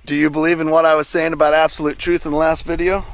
Do you believe in what I was saying about absolute truth in the last video?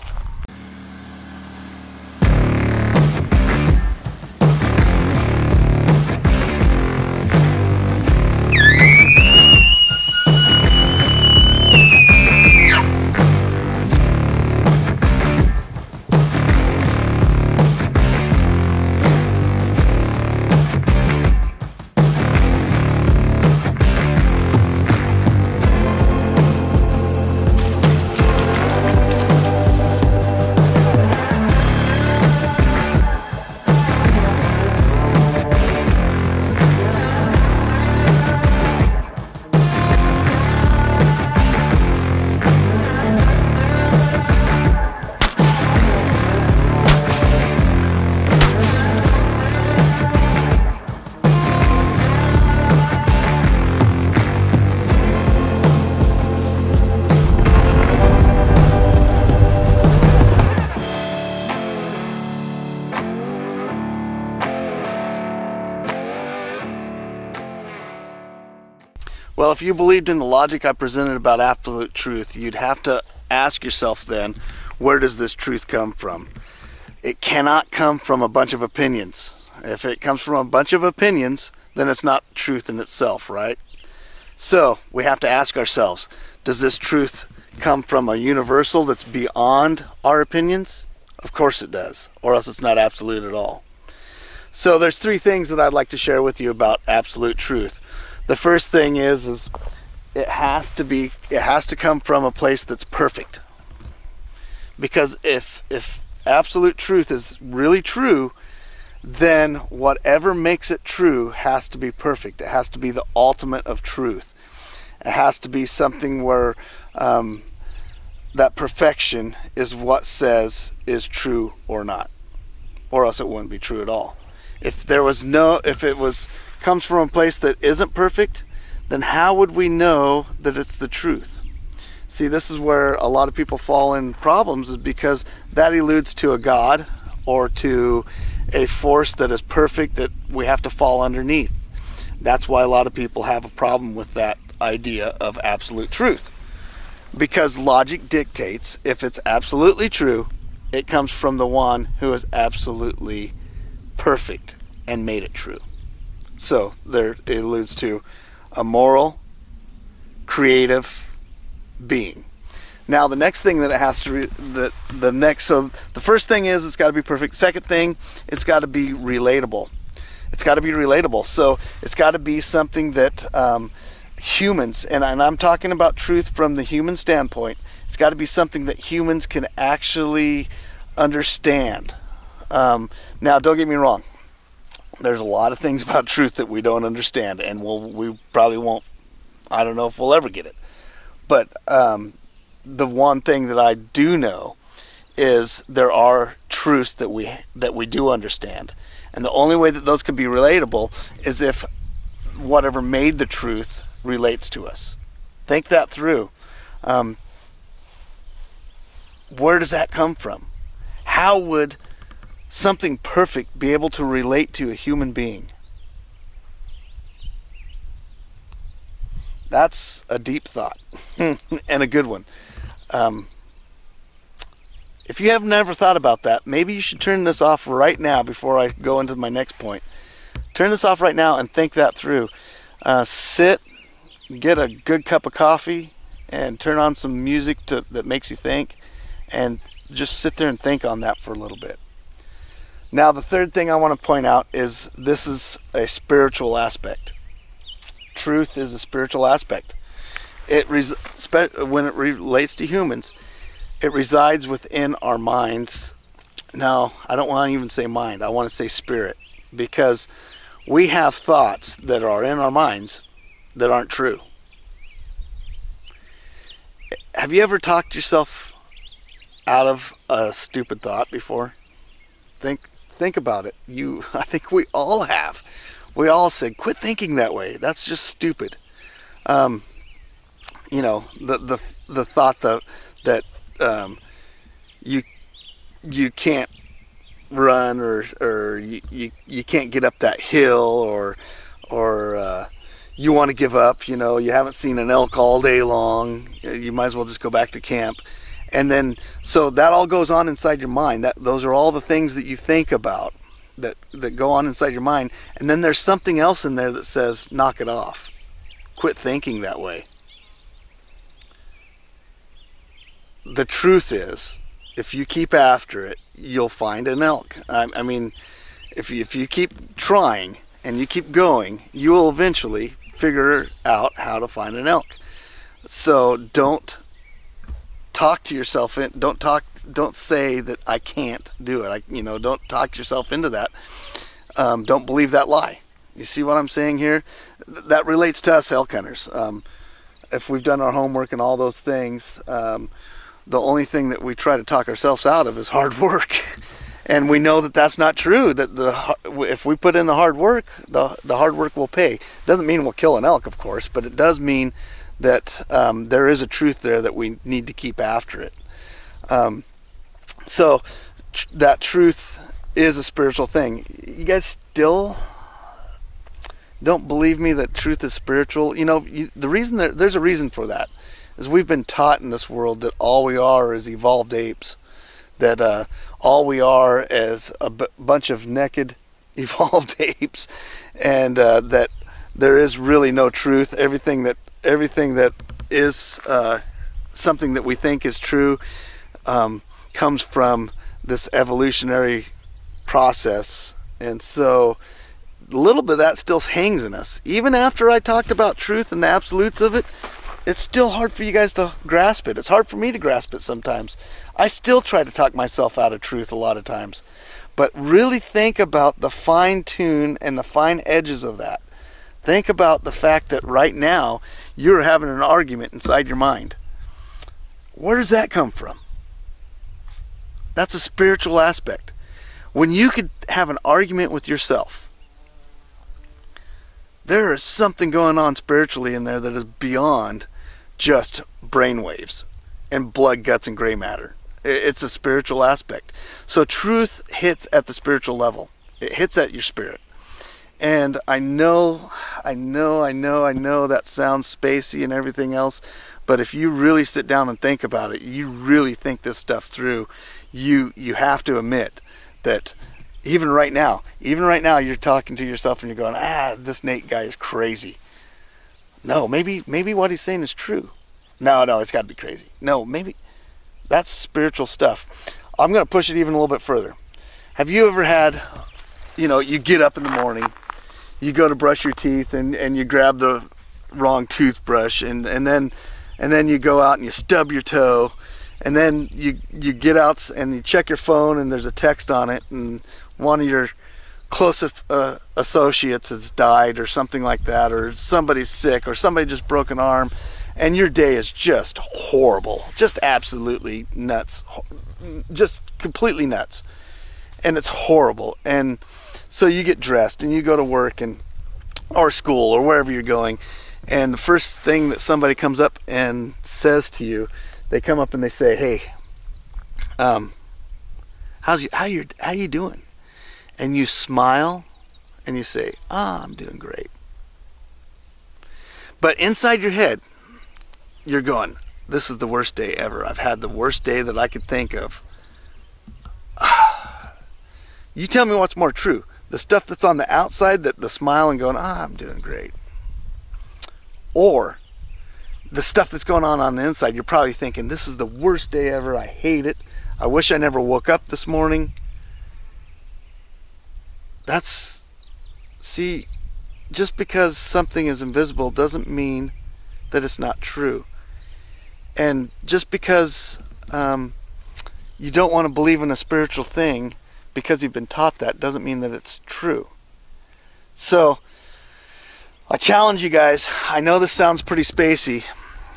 Well, if you believed in the logic I presented about absolute truth, you'd have to ask yourself then, where does this truth come from? It cannot come from a bunch of opinions. If it comes from a bunch of opinions, then it's not truth in itself, right? So we have to ask ourselves, does this truth come from a universal that's beyond our opinions? Of course it does, or else it's not absolute at all. So there's three things that I'd like to share with you about absolute truth. The first thing is it has to come from a place that's perfect. Because if absolute truth is really true, then whatever makes it true has to be perfect. It has to be the ultimate of truth. It has to be something where that perfection is what says is true or not, or else it wouldn't be true at all. If it comes from a place that isn't perfect, then how would we know that it's the truth? See, this is where a lot of people fall in problems, is because that alludes to a God or to a force that is perfect that we have to fall underneath. That's why a lot of people have a problem with that idea of absolute truth. Because logic dictates, if it's absolutely true, it comes from the one who is absolutely perfect and made it true. So there it alludes to a moral, creative being. Now the next thing that it has to so the first thing is it's got to be perfect. Second thing, it's got to be relatable. It's got to be relatable. So it's got to be something that humans, and I'm talking about truth from the human standpoint, it's got to be something that humans can actually understand. Now don't get me wrong. There's a lot of things about truth that we don't understand, and we probably won't. I don't know if we'll ever get it. But the one thing that I do know is there are truths that we do understand, and the only way that those can be relatable is if whatever made the truth relates to us. Think that through. Where does that come from? How would something perfect be able to relate to a human being? That's a deep thought and a good one. If you have never thought about that, maybe you should turn this off right now before I go into my next point. Turn this off right now and think that through. Sit, get a good cup of coffee, and turn on some music that makes you think, and just sit there and think on that for a little bit. Now the third thing I want to point out is this is a spiritual aspect. Truth is a spiritual aspect. When it relates to humans, it resides within our minds. Now, I don't want to even say mind, I want to say spirit, because we have thoughts that are in our minds that aren't true. Have you ever talked yourself out of a stupid thought before? Think about it. I think we all have. We all said, quit thinking that way. That's just stupid. The thought that you can't run or you can't get up that hill or you want to give up. You haven't seen an elk all day long. you might as well just go back to camp. And then, so that all goes on inside your mind. Those are all the things that you think about that go on inside your mind. And then there's something else in there that says, knock it off. Quit thinking that way. The truth is, if you keep after it, you'll find an elk. I mean, if you keep trying and you keep going, you will eventually figure out how to find an elk. So don't talk to yourself in. Don't say that I can't do it. Don't talk yourself into that. Don't believe that lie. You see what I'm saying here? That relates to us elk hunters. If we've done our homework and all those things, the only thing that we try to talk ourselves out of is hard work. And we know that that's not true. That if we put in the hard work, the hard work will pay. Doesn't mean we'll kill an elk, of course, but it does mean that there is a truth there that we need to keep after it. So that truth is a spiritual thing. You guys still don't believe me that truth is spiritual? The reason there's a reason for that is we've been taught in this world that all we are is evolved apes. That all we are is a bunch of naked, evolved apes, and that there is really no truth. Everything that is something that we think is true comes from this evolutionary process, and so a little bit of that still hangs in us. Even after I talked about truth and the absolutes of it, it's still hard for you guys to grasp it. It's hard for me to grasp it sometimes. I still try to talk myself out of truth a lot of times. But really think about the fine tune and the fine edges of that. Think about the fact that right now you're having an argument inside your mind. Where does that come from? That's a spiritual aspect. When you could have an argument with yourself, there is something going on spiritually in there that is beyond just brainwaves and blood, guts, and gray matter. It's a spiritual aspect. So truth hits at the spiritual level. It hits at your spirit. And I know that sounds spacey and everything else, but if you really sit down and think about it, you really think this stuff through, you have to admit that even right now you're talking to yourself and you're going, this Nate guy is crazy. No, maybe what he's saying is true. No, it's got to be crazy. No, maybe that's spiritual stuff. I'm going to push it even a little bit further. Have you ever had, you get up in the morning, you go to brush your teeth and you grab the wrong toothbrush and then you go out and you stub your toe, and then you get out and you check your phone and there's a text on it and one of your close associates has died or something like that, or somebody's sick, or somebody just broke an arm, and your day is just horrible, just absolutely nuts, just completely nuts, and it's horrible. And so you get dressed and you go to work or school or wherever you're going, and the first thing that somebody comes up and says to you, they come up and they say, "Hey, how you doing?" And you smile and you say, "I'm doing great." But inside your head, you're going, "This is the worst day ever. I've had the worst day that I could think of." You tell me what's more true. The stuff that's on the outside, the smile and going, "I'm doing great." Or the stuff that's going on the inside, you're probably thinking, "This is the worst day ever. I hate it. I wish I never woke up this morning." See, just because something is invisible doesn't mean that it's not true. And just because you don't want to believe in a spiritual thing because you've been taught that doesn't mean that it's true. So I challenge you guys. I know this sounds pretty spacey,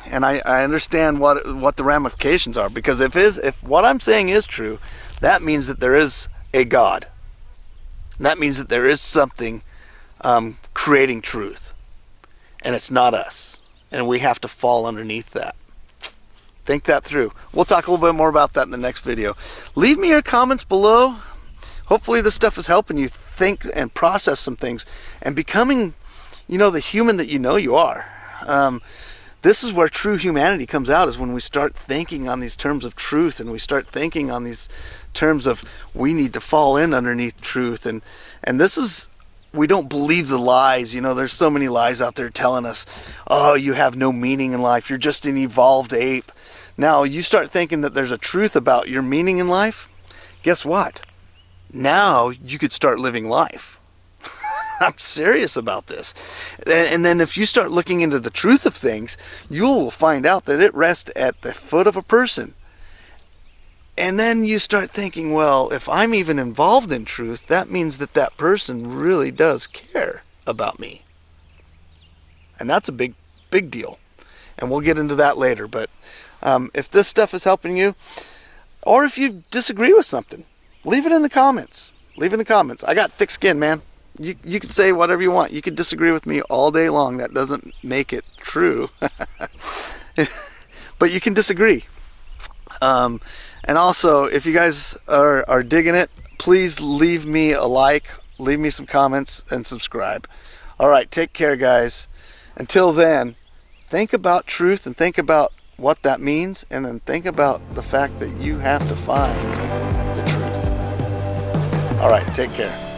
and I understand what the ramifications are, because if what I'm saying is true, that means that there is a God. And that means that there is something creating truth, and it's not us, and we have to fall underneath that. Think that through. We'll talk a little bit more about that in the next video. Leave me your comments below. Hopefully this stuff is helping you think and process some things and becoming, the human that you know you are. This is where true humanity comes out, is when we start thinking on these terms of truth, and we start thinking on these terms of we need to fall in underneath truth. And this is, we don't believe the lies. You know, there's so many lies out there telling us, oh, you have no meaning in life, you're just an evolved ape. Now you start thinking that there's a truth about your meaning in life, guess what? Now you could start living life. I'm serious about this. And then if you start looking into the truth of things, you will find out that it rests at the foot of a person. And then you start thinking, well, if I'm even involved in truth, that means that that person really does care about me. And that's a big, big deal. And we'll get into that later. But if this stuff is helping you, or if you disagree with something, leave it in the comments. Leave it in the comments. I got thick skin, man. You can say whatever you want. You can disagree with me all day long. That doesn't make it true. But you can disagree. And also, if you guys are digging it, please leave me a like, leave me some comments, and subscribe. All right, take care, guys. Until then, think about truth and think about what that means, and then think about the fact that you have to find the truth. All right, take care.